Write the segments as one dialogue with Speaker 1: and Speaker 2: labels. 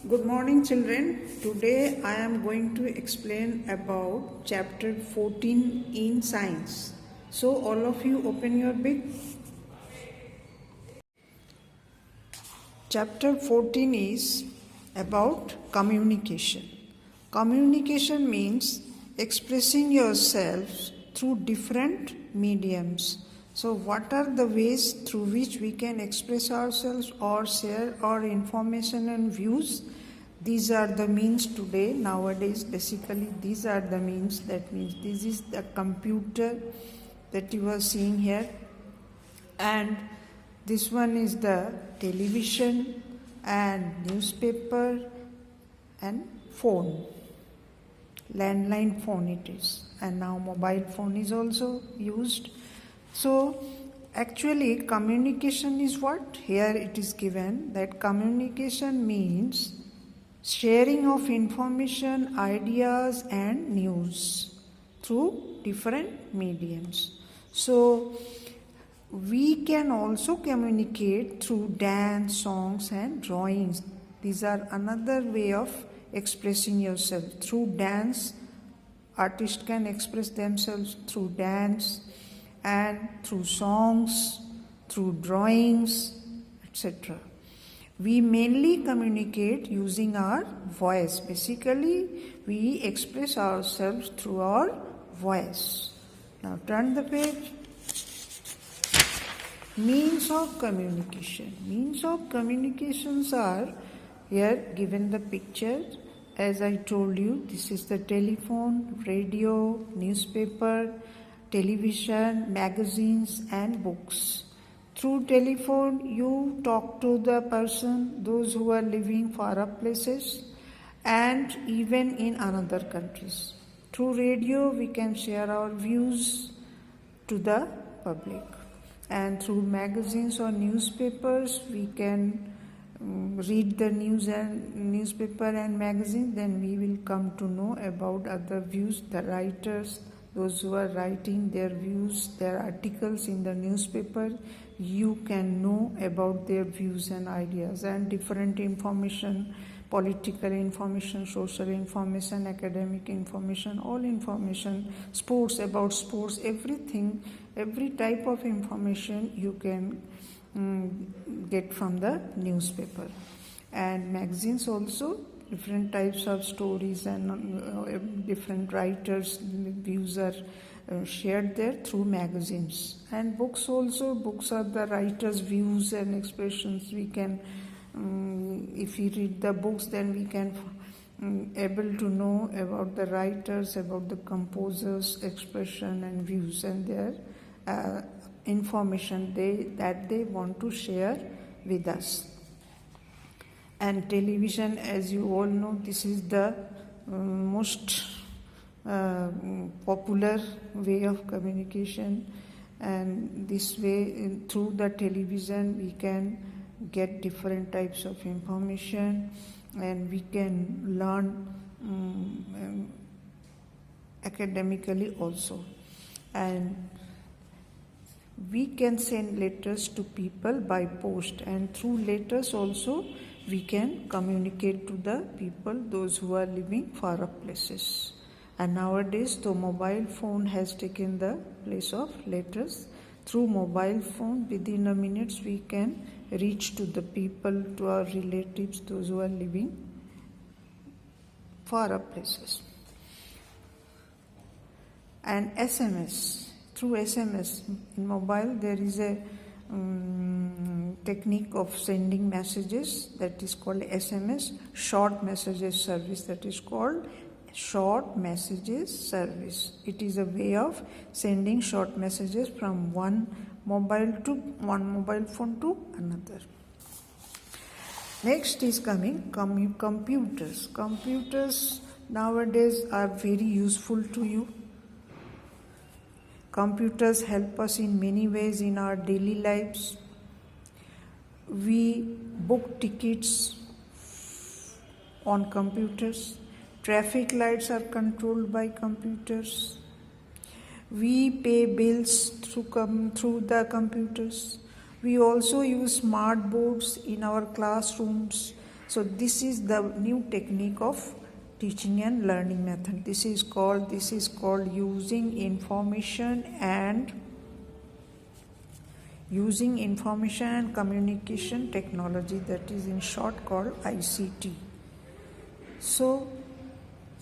Speaker 1: Good morning, children. Today I am going to explain about chapter 14 in science. So, all of you open your book. Chapter 14 is about communication. Communication means expressing yourself through different mediums. So, what are the ways through which we can express ourselves or share our information and views? These are the means today. Nowadays, basically, these are the means. That means this is the computer that you are seeing here, and this one is the television and newspaper and phone. Landline phone it is, and now mobile phone is also used. So actually communication is what? Here it is given that communication means sharing of information, ideas and news through different mediums. So we can also communicate through dance, songs and drawings. These are another way of expressing yourself. Through dance, artists can express themselves through dance, and through songs, through drawings, etc. We mainly communicate using our voice. Basically, we express ourselves through our voice. Now turn the page. Means of communication. Means of communications are here given the picture. As I told you, this is the telephone, radio, newspaper, television, magazines and books. Through telephone, you talk to the person, those who are living far up places and even in another countries. Through radio, we can share our views to the public. And through magazines or newspapers, we can read the news and newspaper and magazine. Then we will come to know about other views, the writers, those who are writing their views, their articles in the newspaper. You can know about their views and ideas and different information, political information, social information, academic information, all information, sports, about sports, everything, every type of information you can get from the newspaper. And magazines also, different types of stories and different writers' views are shared there through magazines. And books also, books are the writers' views and expressions. We can, if we read the books, then we can able to know about the writers, about the composers' expression and views and their information that they want to share with us. And television, as you all know, this is the most popular way of communication, and this way through the television we can get different types of information and we can learn academically also. And we can send letters to people by post, and through letters also we can communicate to the people, those who are living far up places. And nowadays the mobile phone has taken the place of letters. Through mobile phone, within a minute we can reach to the people, to our relatives, those who are living far up places. And SMS. Through SMS in mobile there is a technique of sending messages that is called SMS, short messages service, that is called short messages service. It is a way of sending short messages from one mobile phone to another. Next is coming computers. Computers nowadays are very useful to you. Computers help us in many ways in our daily lives. We book tickets on computers. Traffic lights are controlled by computers. We pay bills through the computers. We also use smart boards in our classrooms So this is the new technique of teaching and learning method. This is called using information and communication technology, that is in short called ICT. So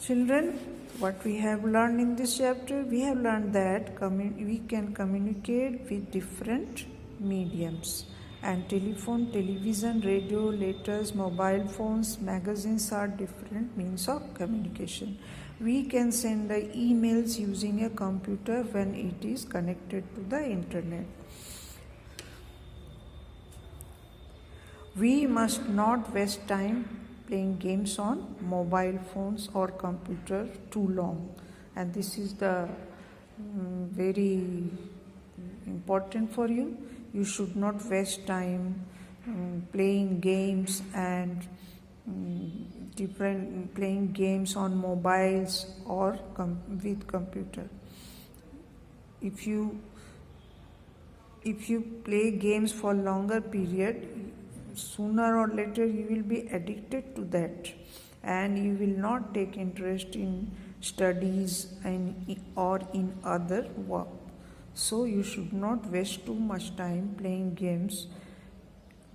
Speaker 1: children, what we have learned in this chapter, we have learned that we can communicate with different mediums, and telephone, television, radio, letters, mobile phones, magazines are different means of communication. We can send the emails using a computer when it is connected to the internet. We must not waste time playing games on mobile phones or computer too long, and this is the very important for you. You should not waste time playing games and playing games on mobiles or with computer. If you play games for longer period, sooner or later you will be addicted to that, and you will not take interest in studies or in other work. So you should not waste too much time playing games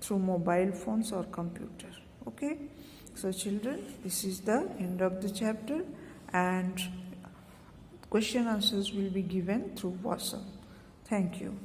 Speaker 1: through mobile phones or computer. Okay, so children, this is the end of the chapter, and question answers will be given through WhatsApp. Thank you.